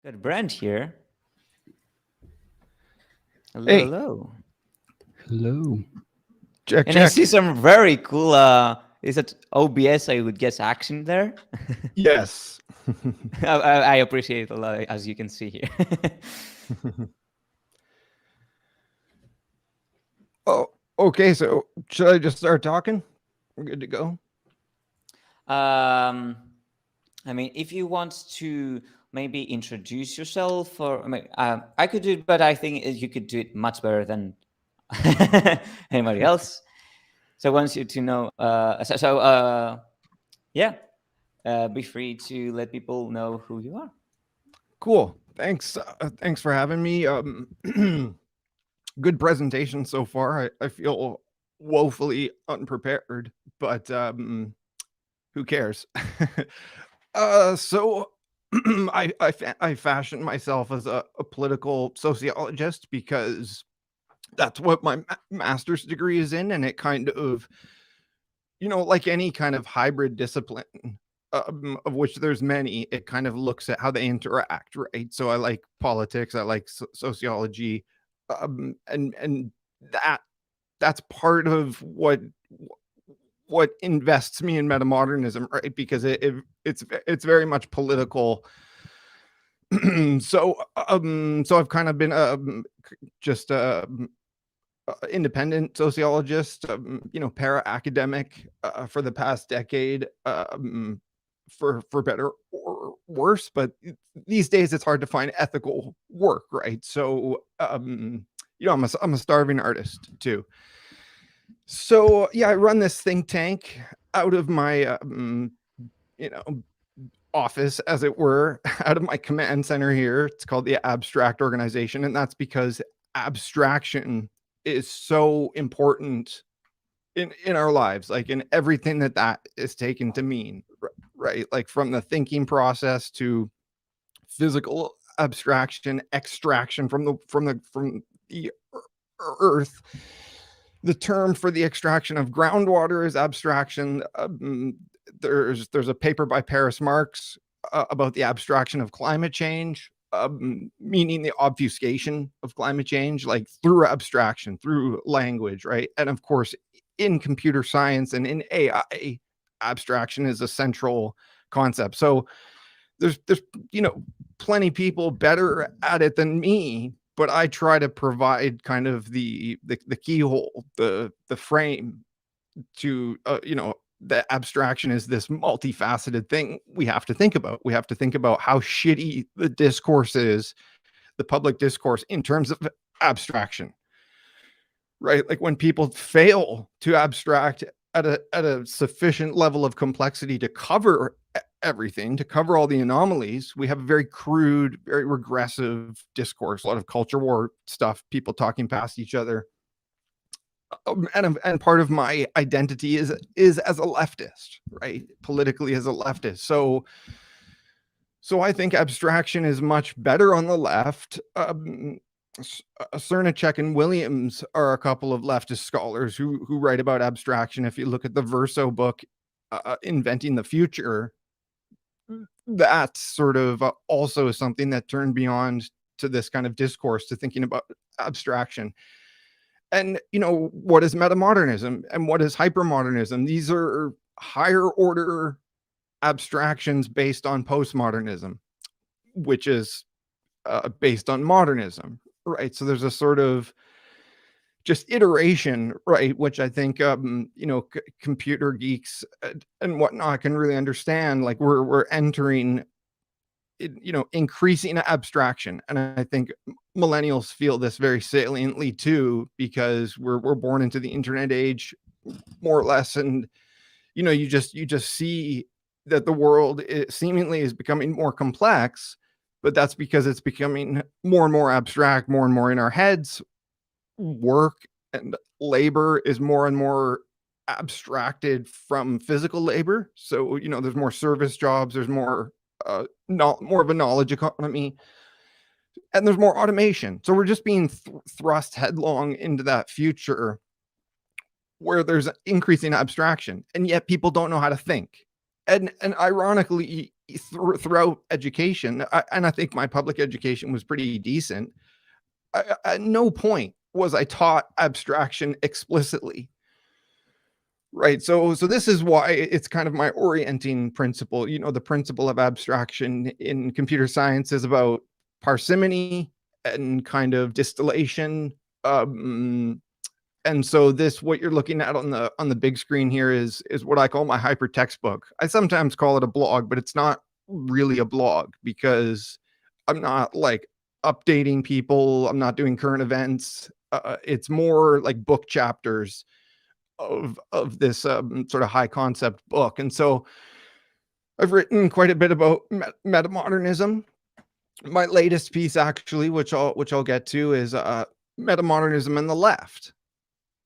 Got Brent here. Hello, Hey, hello. Hello. check, And I check. see some very cool, is it OBS, I would guess, action there? Yes. I appreciate it a lot, as you can see here. Oh, okay. So should I just start talking? We're good to go. um, I mean, if you want to maybe introduce yourself, or I could do it, but I think you could do it much better than anybody else. So I want you to know, yeah, be free to let people know who you are. Cool. Thanks. Thanks for having me. Good presentation so far. I feel woefully unprepared, but who cares? So I fashioned myself as a political sociologist because that's what my master's degree is in, and it kind of, like any kind of hybrid discipline, of which there's many, it kind of looks at how they interact, right? So I like politics, I like sociology, and that that's part of what invests me in metamodernism, right? Because it's very much political. So I've kind of been just independent sociologist, para academic, for the past decade, for better or worse. But these days, it's hard to find ethical work, right? So, I'm a starving artist too. So yeah, I run this think tank out of my, you know, office, as it were, out of my command center here. It's called the Abstract Organization, and that's because abstraction is so important in our lives, like in everything that is taken to mean, right? Like from the thinking process to physical abstraction, extraction from the earth. The term for the extraction of groundwater is abstraction. There's a paper by Paris Marx about the abstraction of climate change, meaning the obfuscation of climate change, like through abstraction, through language, right? And of course, in computer science and in AI, abstraction is a central concept. So there's plenty people better at it than me, but I try to provide kind of the keyhole, the frame to, the abstraction is this multifaceted thing we have to think about. We have to think about how shitty the discourse is, the public discourse, in terms of abstraction, right? Like when people fail to abstract at a sufficient level of complexity to cover everything, to cover all the anomalies, we have a very crude, very regressive discourse, a lot of culture war stuff, people talking past each other. And part of my identity is as a leftist, right? Politically as a leftist. So I think abstraction is much better on the left. Cernacek and Williams are a couple of leftist scholars who write about abstraction. If you look at the Verso book, Inventing the Future, that's sort of also something that turned beyond to this kind of discourse, to thinking about abstraction. And, what is metamodernism and what is hypermodernism? These are higher order abstractions based on postmodernism, which is based on modernism, right? So there's a sort of just iteration, right? Which I think, computer geeks and whatnot can really understand. Like we're entering, increasing abstraction. And I think millennials feel this very saliently too, because we're born into the internet age, more or less. And, you just see that the world seemingly is becoming more complex, but that's because it's becoming more and more abstract, more and more in our heads. Work and labor is more and more abstracted from physical labor. So, there's more service jobs, there's more, not more of a knowledge economy, and there's more automation. So we're just being thrust headlong into that future where there's increasing abstraction, and yet people don't know how to think. And ironically, throughout education, and I think my public education was pretty decent, at no point was I taught abstraction explicitly. Right. So this is why it's kind of my orienting principle. The principle of abstraction in computer science is about parsimony and kind of distillation. Um, and so what you're looking at on the big screen here is what I call my hypertext book. I sometimes call it a blog, but it's not really a blog because I'm not like updating people. I'm not doing current events. It's more like book chapters of this sort of high concept book. And so I've written quite a bit about metamodernism. My latest piece, actually, which I'll get to, is metamodernism and the left.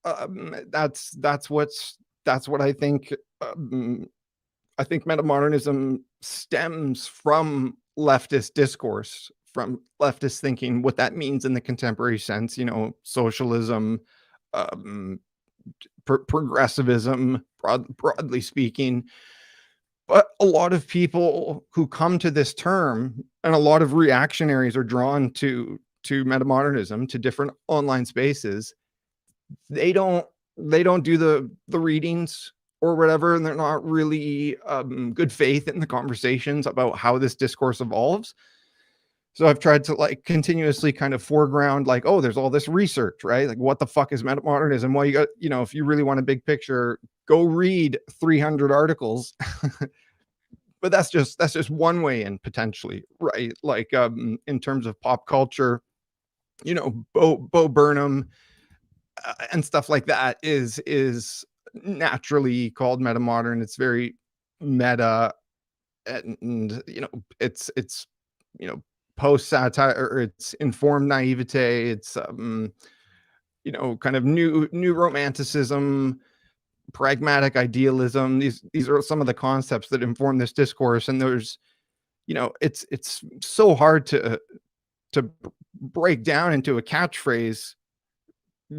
That's what I think. I think metamodernism stems from leftist discourse, from leftist thinking. What that means in the contemporary sense, socialism, progressivism, broadly speaking. But a lot of people who come to this term, and a lot of reactionaries are drawn to metamodernism, to different online spaces. They don't do the readings or whatever, and they're not really good faith in the conversations about how this discourse evolves. So I've tried to like continuously kind of foreground, like, oh, there's all this research, right? Like, what the fuck is metamodernism? Well, you got, if you really want a big picture, go read 300 articles. But that's just one way in, potentially, right? Like, in terms of pop culture, Bo Burnham and stuff like that is naturally called metamodern. It's very meta, and it's post satire, or it's informed naivete. It's kind of new romanticism, pragmatic idealism. These are some of the concepts that inform this discourse. And there's it's so hard to break down into a catchphrase,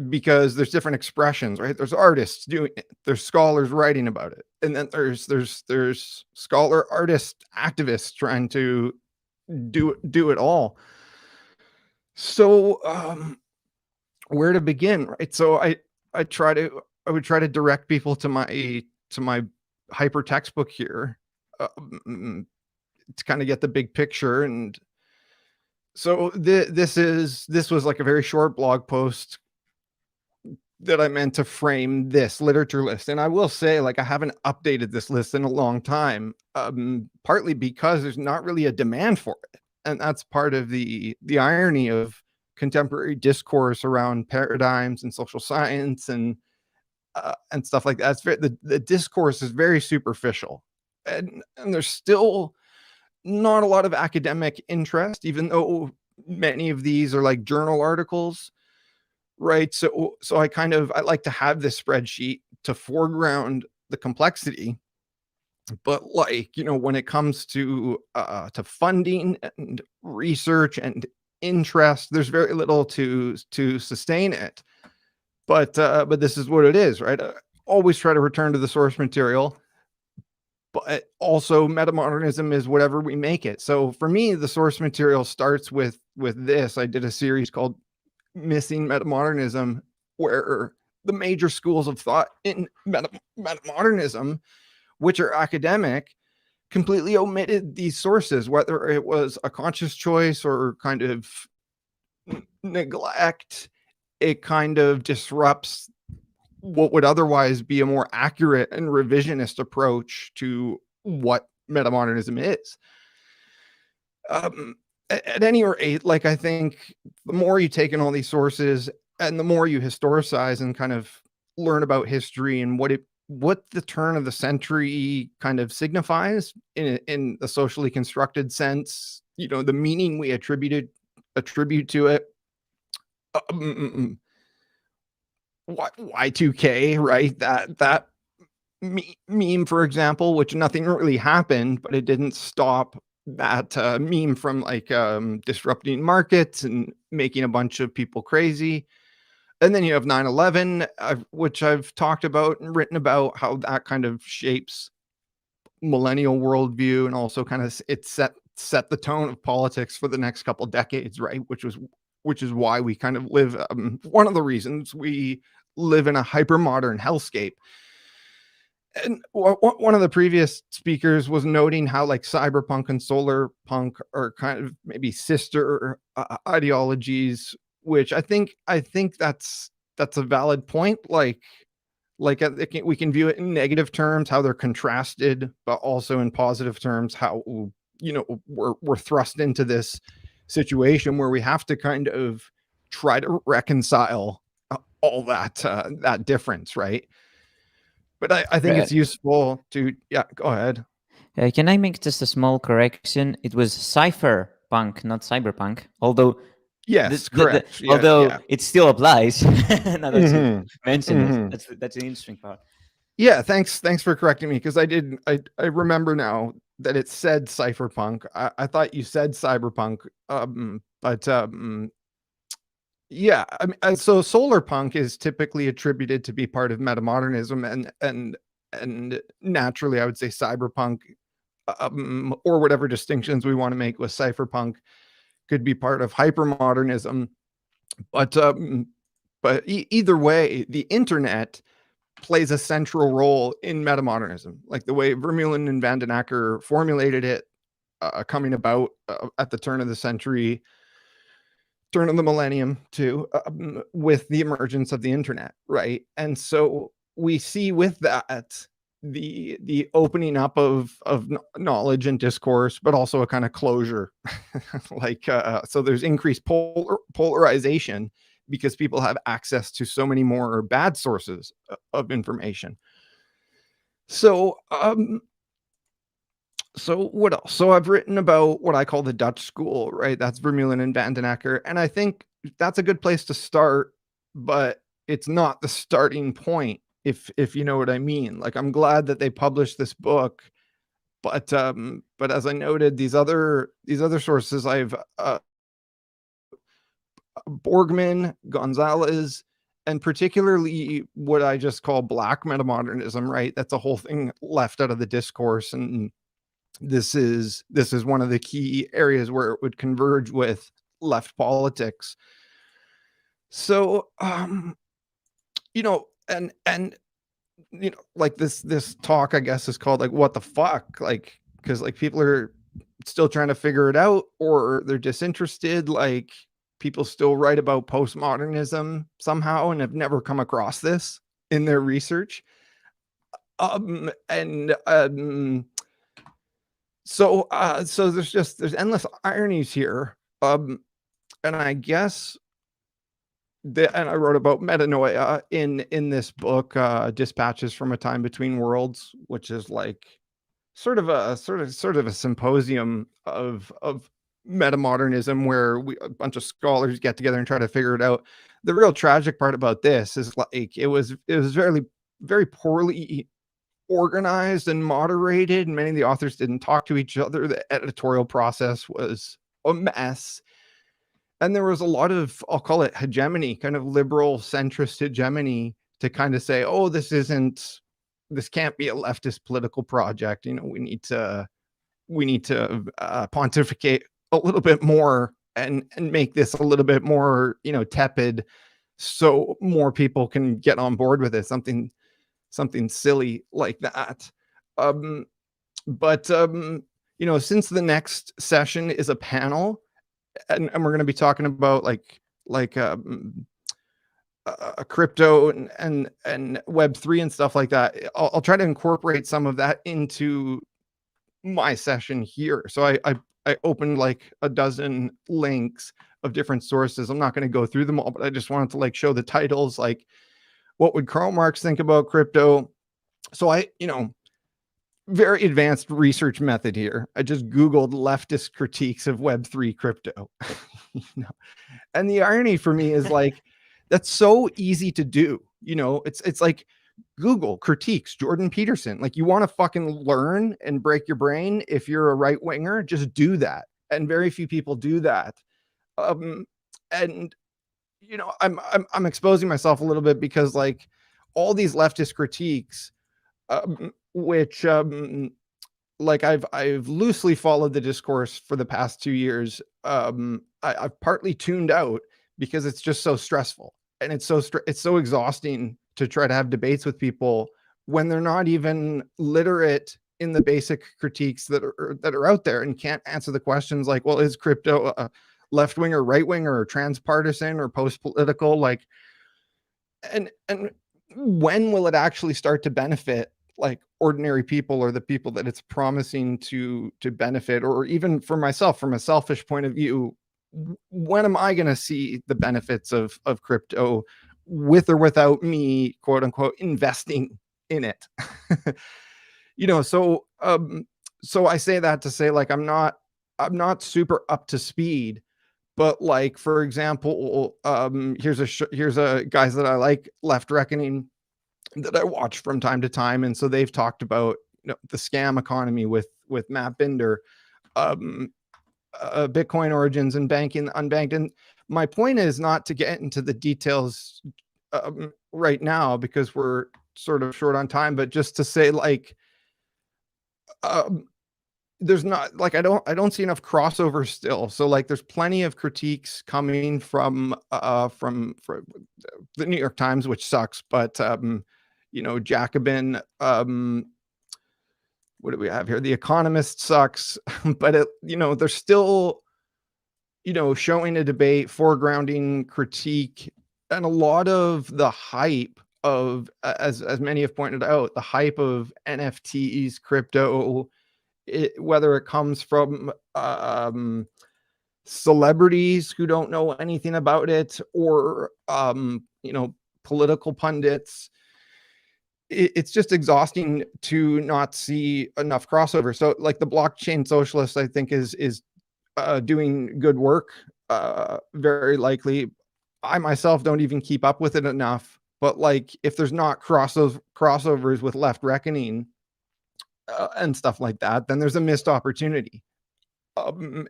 because there's different expressions, right? There's artists doing it, there's scholars writing about it, and then there's scholar, artist, activists trying to do it all. So where to begin, right? So I would try to direct people to my hypertext book here, to kind of get the big picture. And so this was like a very short blog post that I meant to frame this literature list. And I will say, like, I haven't updated this list in a long time, partly because there's not really a demand for it. And that's part of the irony of contemporary discourse around paradigms and social science and stuff like that. The discourse is very superficial, and there's still not a lot of academic interest, even though many of these are like journal articles. Right. So I like to have this spreadsheet to foreground the complexity. But like, when it comes to funding and research and interest, there's very little to sustain it. But this is what it is, right? Always try to return to the source material. But also metamodernism is whatever we make it. So for me, the source material starts with this. I did a series called Missing Metamodernism, where the major schools of thought in metamodernism, which are academic, completely omitted these sources, whether it was a conscious choice or kind of neglect. It kind of disrupts what would otherwise be a more accurate and revisionist approach to what metamodernism is. At any rate, like, I think the more you take in all these sources and the more you historicize and kind of learn about history and what the turn of the century kind of signifies in a socially constructed sense, the meaning we attribute to it. Y2K, right? That meme, for example, which nothing really happened, but it didn't stop that meme from like disrupting markets and making a bunch of people crazy. And then you have 9/11, which I've talked about and written about how that kind of shapes millennial worldview, and also kind of it set the tone of politics for the next couple decades, right? Which is why we kind of live, one of the reasons we live in a hyper modern hellscape. And one of the previous speakers was noting how like cyberpunk and solar punk are kind of maybe sister ideologies, which I think that's a valid point. Like we can view it in negative terms, how they're contrasted, but also in positive terms, how, you know, we're thrust into this situation where we have to kind of try to reconcile all that difference, right? But I think it's useful to, yeah, go ahead. Can I make just a small correction? It was cypherpunk, not cyberpunk. Although, Yes, correct. Yeah, although yeah. it still applies. Now that you Mhm. mentioned Mhm. it, that's an interesting part. Yeah, thanks for correcting me, because I remember now that it said cypherpunk. I thought you said cyberpunk. But yeah, I mean, so solar punk is typically attributed to be part of metamodernism, and naturally I would say cyberpunk, or whatever distinctions we want to make with cypherpunk, could be part of hypermodernism. But either way, the internet plays a central role in metamodernism, like the way Vermeulen and Van den Akker formulated it, coming about at the turn of the century, turn of the millennium too, with the emergence of the internet, right? And so we see with that the opening up of knowledge and discourse, but also a kind of closure. Like so there's increased polarization because people have access to so many more bad sources of information. So so what else? So I've written about what I call the Dutch school, right? That's Vermeulen and Van den Akker. And I think that's a good place to start, but it's not the starting point, if you know what I mean. Like, I'm glad that they published this book, but as I noted, these other sources, I've Borgman, Gonzalez, and particularly what I just call black metamodernism, right? That's a whole thing left out of the discourse, and this is one of the key areas where it would converge with left politics. So you know, and you know, like this talk, I guess, is called like what the fuck, like, because like people are still trying to figure it out, or they're disinterested. Like, people still write about postmodernism somehow and have never come across this in their research. And So so there's endless ironies here. And I guess and I wrote about metanoia in this book, Dispatches from a Time Between Worlds, which is like sort of a symposium of metamodernism, where a bunch of scholars get together and try to figure it out. The real tragic part about this is like it was very poorly organized and moderated, and many of the authors didn't talk to each other. The editorial process was a mess, and there was a lot of, I'll call it hegemony, kind of liberal centrist hegemony, to kind of say, oh, this can't be a leftist political project. You know, we need to pontificate a little bit more, and make this a little bit more, you know, tepid, so more people can get on board with it. Something silly like that. But you know, since the next session is a panel, and we're going to be talking about like crypto and Web3 and stuff like that, I'll try to incorporate some of that into my session here. So I opened like a dozen links of different sources. I'm not going to go through them all, but I just wanted to like show the titles, like what would Karl Marx think about crypto. So you know, very advanced research method here. I just Googled leftist critiques of Web3 crypto. You know? And the irony for me is like, that's so easy to do. You know, it's like Google critiques Jordan Peterson. Like, you want to fucking learn and break your brain if you're a right winger, just do that. And very few people do that. And you know, I'm exposing myself a little bit, because like all these leftist critiques, which like I've loosely followed the discourse for the past 2 years. I've partly tuned out because it's just so stressful, and it's so exhausting to try to have debates with people when they're not even literate in the basic critiques that are out there, and can't answer the questions like, well, is crypto left wing or right wing or transpartisan or post political? Like, and when will it actually start to benefit like ordinary people, or the people that it's promising to benefit? Or even for myself, from a selfish point of view, when am I going to see the benefits of crypto, with or without me, quote unquote, investing in it? So I say that to say, like, I'm not super up to speed. But like, for example, here's a guys that I like, Left Reckoning, that I watch from time to time, and so they've talked about, the scam economy with Matt Binder, Bitcoin origins and banking unbanked. And my point is not to get into the details right now, because we're sort of short on time, but just to say, like, there's not, like, I don't see enough crossover still. So like, there's plenty of critiques coming from the New York Times, which sucks, but Jacobin, what do we have here? The Economist sucks, but they're still, showing a debate, foregrounding critique, and a lot of the hype of, as many have pointed out, the hype of NFTs, crypto, whether it comes from celebrities who don't know anything about it, or political pundits. It's just exhausting to not see enough crossover. So like, the blockchain socialist, I think, is doing good work, very likely. I myself don't even keep up with it enough, but like, if there's not crossovers with Left Reckoning and stuff like that, then there's a missed opportunity. And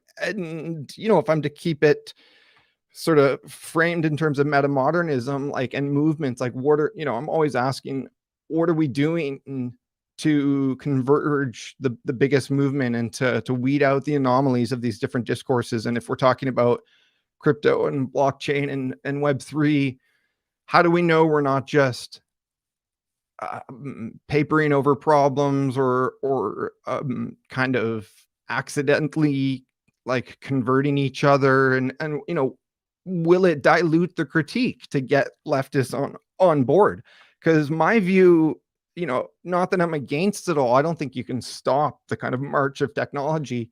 if I'm to keep it sort of framed in terms of metamodernism, like, and movements, like, I'm always asking, what are we doing to converge the biggest movement, and to weed out the anomalies of these different discourses? And if we're talking about crypto and blockchain and Web3, how do we know we're not just papering over problems, or kind of accidentally, like, converting each other? And will it dilute the critique to get leftists on board? Because my view, not that I'm against it all, I don't think you can stop the kind of march of technology,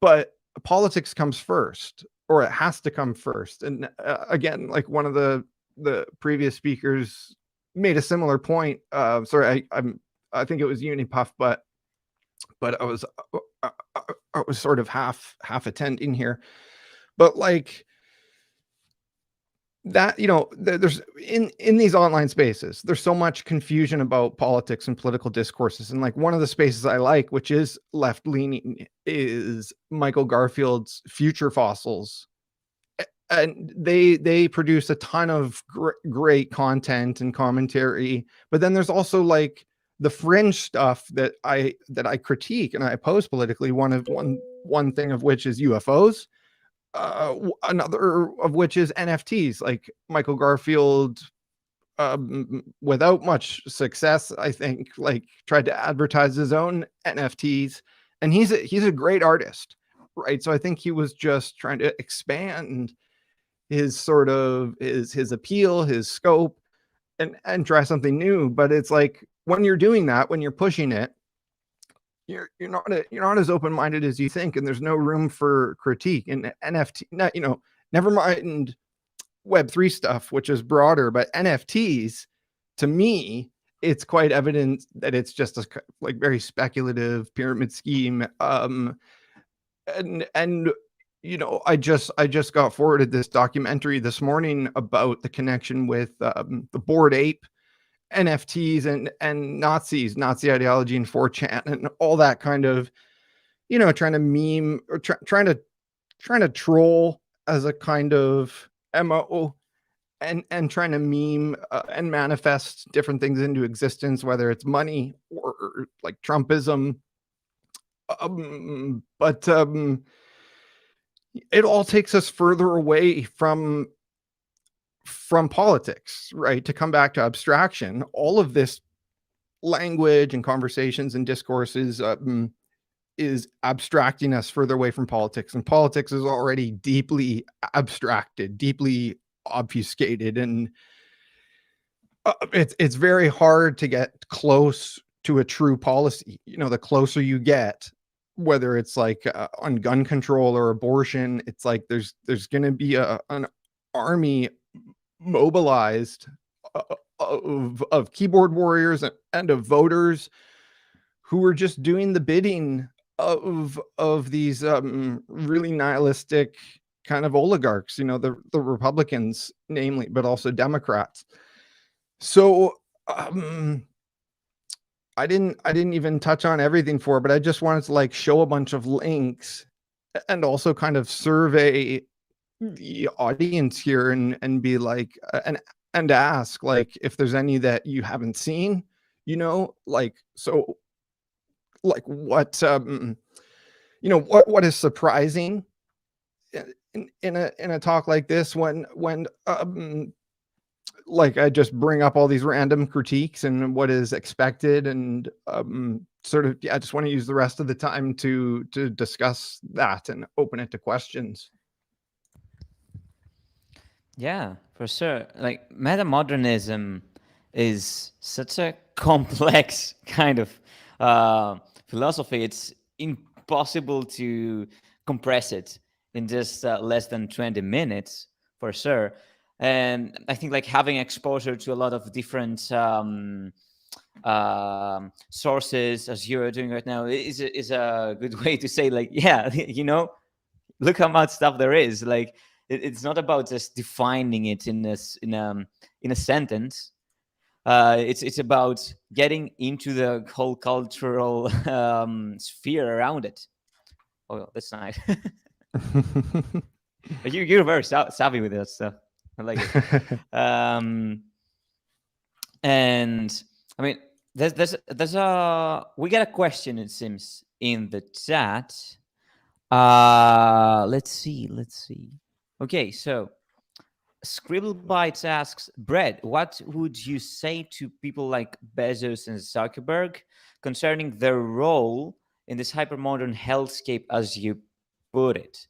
but politics comes first, or it has to come first. And again, like, one of the previous speakers made a similar point. Sorry, I think it was Unipuff, but I was sort of half attending here. But like, that, there's in these online spaces, there's so much confusion about politics and political discourses. And like, one of the spaces I like, which is left leaning, is Michael Garfield's Future Fossils. And they produce a ton of great content and commentary. But then there's also like the fringe stuff that I critique and I oppose politically. One thing of which is UFOs. Another of which is NFTs. Like, Michael Garfield, without much success, I think, like, tried to advertise his own NFTs, and he's a great artist, right? So I think he was just trying to expand his sort of his appeal, his scope, and try something new. But it's like, when you're doing that, when you're pushing it, you're not as open-minded as you think, and there's no room for critique. And NFT, never mind Web3 stuff, which is broader, but NFTs, to me, it's quite evident that it's just a like very speculative pyramid scheme. And I just got forwarded this documentary this morning about the connection with the Bored Ape NFTs and Nazi ideology and 4chan and all that kind of, trying to meme, or trying to troll as a kind of MO, and trying to meme and manifest different things into existence, whether it's money or like Trumpism. But it all takes us further away from politics, right? To come back to abstraction, all of this language and conversations and discourses is abstracting us further away from politics, and politics is already deeply abstracted, deeply obfuscated, and it's very hard to get close to a true policy. The closer you get, whether it's like on gun control or abortion, it's like there's going to be an army mobilized of keyboard warriors and of voters who are just doing the bidding of these really nihilistic kind of oligarchs, the Republicans namely, but also Democrats. So I didn't even touch on everything but I just wanted to like show a bunch of links and also kind of survey the audience here and be like and ask like if there's any that you haven't seen, like, so like what what is surprising in a talk like this when like I just bring up all these random critiques and what is expected, and sort of, I just want to use the rest of the time to discuss that and open it to questions. Yeah, for sure. Like metamodernism is such a complex kind of philosophy. It's impossible to compress it in just less than 20 minutes, for sure. And I think like having exposure to a lot of different sources, as you're doing right now, is a good way to say like, yeah, look how much stuff there is. Like it's not about just defining it in a sentence. It's about getting into the whole cultural sphere around it. Oh, that's nice. You're very savvy with that stuff. I like it. And I mean, there's a we get a question, it seems, in the chat. Let's see. Okay, so Scribble Bites asks, Brett, what would you say to people like Bezos and Zuckerberg concerning their role in this hypermodern hellscape, as you put it?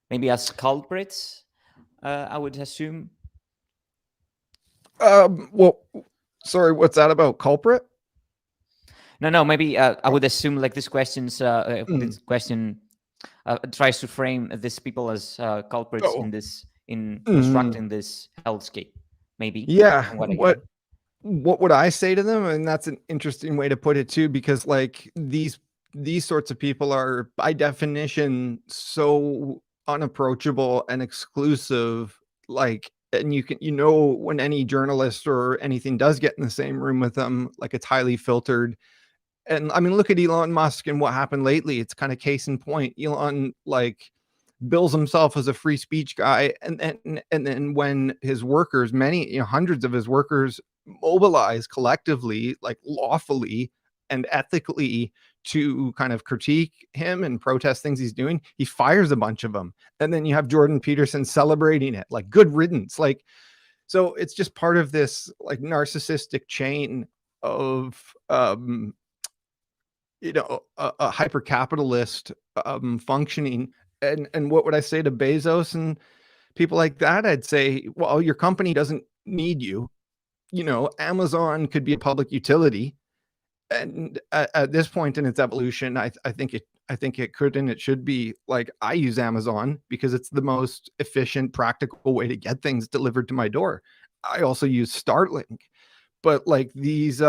Maybe as culprits, I would assume. Well, sorry, what's that about? Culprit? No. Maybe I would assume like this question's this question tries to frame these people as culprits in constructing this hellscape. Maybe. Yeah. What would I say to them? And that's an interesting way to put it too, because like these sorts of people are by definition so unapproachable and exclusive, like, and you can, when any journalist or anything does get in the same room with them, like it's highly filtered. And I mean, look at Elon Musk and what happened lately. It's kind of case in point. Elon like bills himself as a free speech guy, and then when his workers, many, hundreds of his workers, mobilize collectively, like lawfully and ethically, to kind of critique him and protest things he's doing, he fires a bunch of them. And then you have Jordan Peterson celebrating it, like good riddance. Like, so it's just part of this like narcissistic chain of a hyper capitalist functioning. And what would I say to Bezos and people like that? I'd say, well, your company doesn't need you. Amazon could be a public utility, and at this point in its evolution, I think it could and it should be. Like, I use Amazon because it's the most efficient, practical way to get things delivered to my door. I also use Starlink, but like these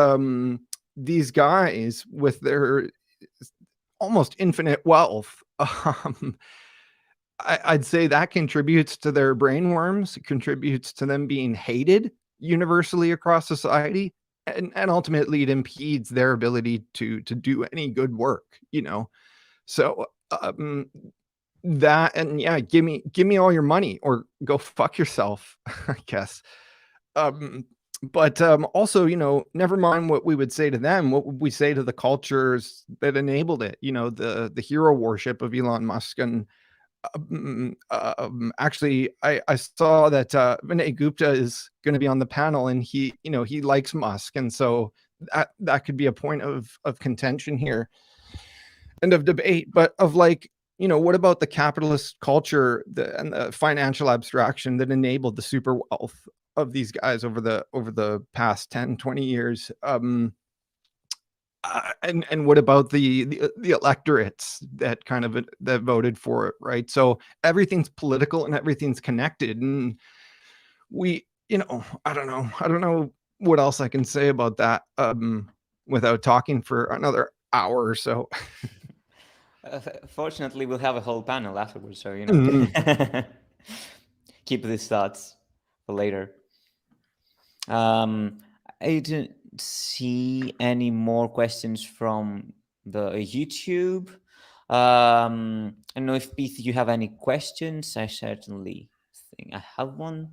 guys with their almost infinite wealth, I'd say that contributes to their brainworms. It contributes to them being hated universally across society, and ultimately it impedes their ability to do any good work. So that, and yeah, give me all your money or go fuck yourself, I guess. But also, never mind what we would say to them. What would we say to the cultures that enabled it? The hero worship of Elon Musk. And actually, I saw that Vinay Gupta is going to be on the panel, and he likes Musk, and so that could be a point of contention here and of debate. But of what about the capitalist culture and the financial abstraction that enabled the super wealth of these guys over the past 10, 20 years? And what about the electorates that that voted for it, right? So everything's political and everything's connected. And I don't know what else I can say about that without talking for another hour or so. Fortunately, we'll have a whole panel afterwards, so keep these thoughts for later. I didn't see any more questions from the YouTube. I don't know if Pete, you have any questions. I certainly think I have one.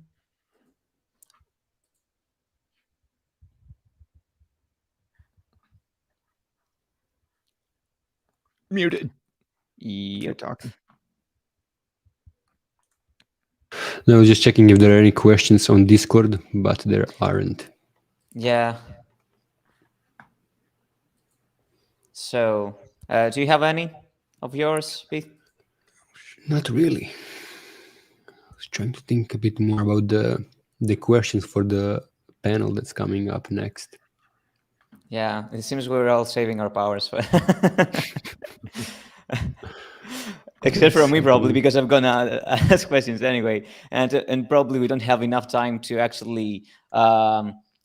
Muted. Yep. You're talking. No, I was just checking if there are any questions on Discord, but there aren't. Yeah. So, do you have any of yours, Pete? Not really. I was trying to think a bit more about the questions for the panel that's coming up next. Yeah, it seems we're all saving our powers. Except for me, probably, because I'm gonna ask questions anyway, and probably we don't have enough time to actually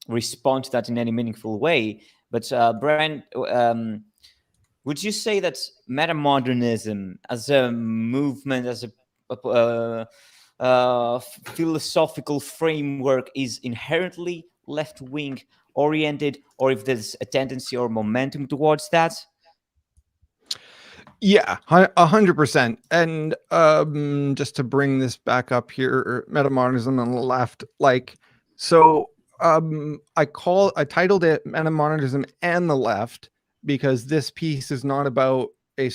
respond to that in any meaningful way. But Brent, would you say that metamodernism as a movement, as a philosophical framework, is inherently left-wing oriented, or if there's a tendency or momentum towards that? Yeah, 100%. And just to bring this back up here, metamodernism on the left, I titled it Metamodernism and the Left, because this piece is not about a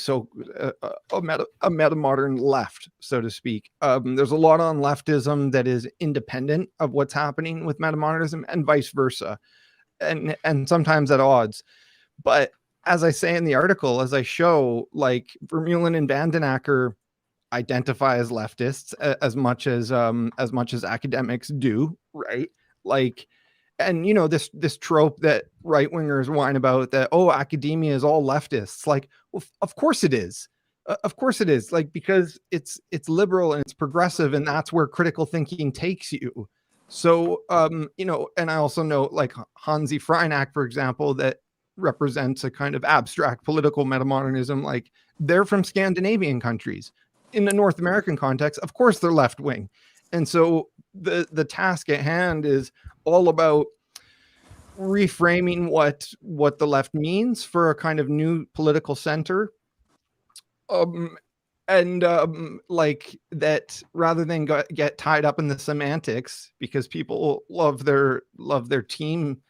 metamodern left, so to speak. There's a lot on leftism that is independent of what's happening with metamodernism, and vice versa, and sometimes at odds. But as I say in the article, as I show, Vermeulen and Vandenacker identify as leftists as much as academics do, right? And this trope that right wingers whine about, that academia is all leftists. Well, of course it is. Of course it is. Because it's liberal and it's progressive, and that's where critical thinking takes you. So and I also know Hansi Freinack, for example, that represents a kind of abstract political metamodernism. They're from Scandinavian countries. In the North American context, of course they're left wing. And so the task at hand is all about reframing what the left means for a kind of new political center. That, rather than get tied up in the semantics, because people love their team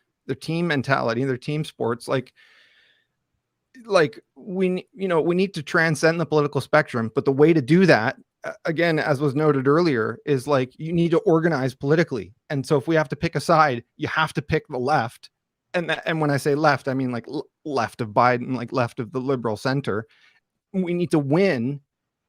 mentality, their team sports. We need to transcend the political spectrum, but the way to do that, again, as was noted earlier, is you need to organize politically. And so if we have to pick a side, you have to pick the left. And when I say left, I mean left of Biden, left of the liberal center. We need to win,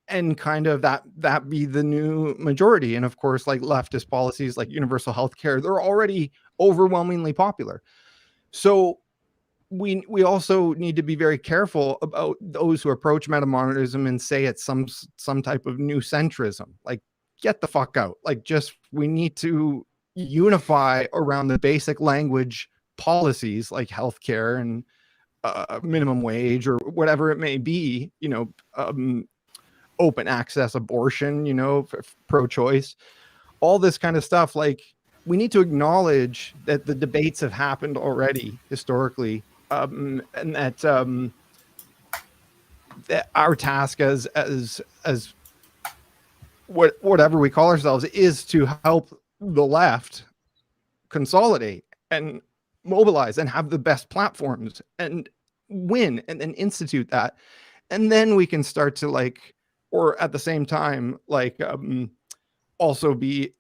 and kind of that be the new majority. And of course, leftist policies like universal health care, they're already overwhelmingly popular. So we also need to be very careful about those who approach metamodernism and say it's some type of new centrism. Get the fuck out. We need to unify around the basic language policies like healthcare and minimum wage, or whatever it may be, open access abortion, pro-choice, all this kind of stuff. We need to acknowledge that the debates have happened already historically, and that our task as whatever we call ourselves is to help the left consolidate and mobilize and have the best platforms and win and then institute that. And then we can start to like, or at the same time, like also be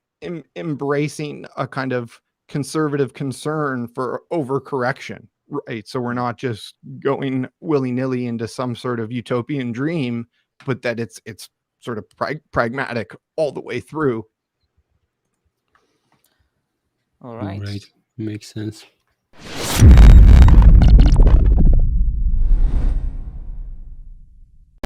embracing a kind of conservative concern for overcorrection, right? So we're not just going willy-nilly into some sort of utopian dream, but that it's sort of pragmatic all the way through. All right. Right. Makes sense.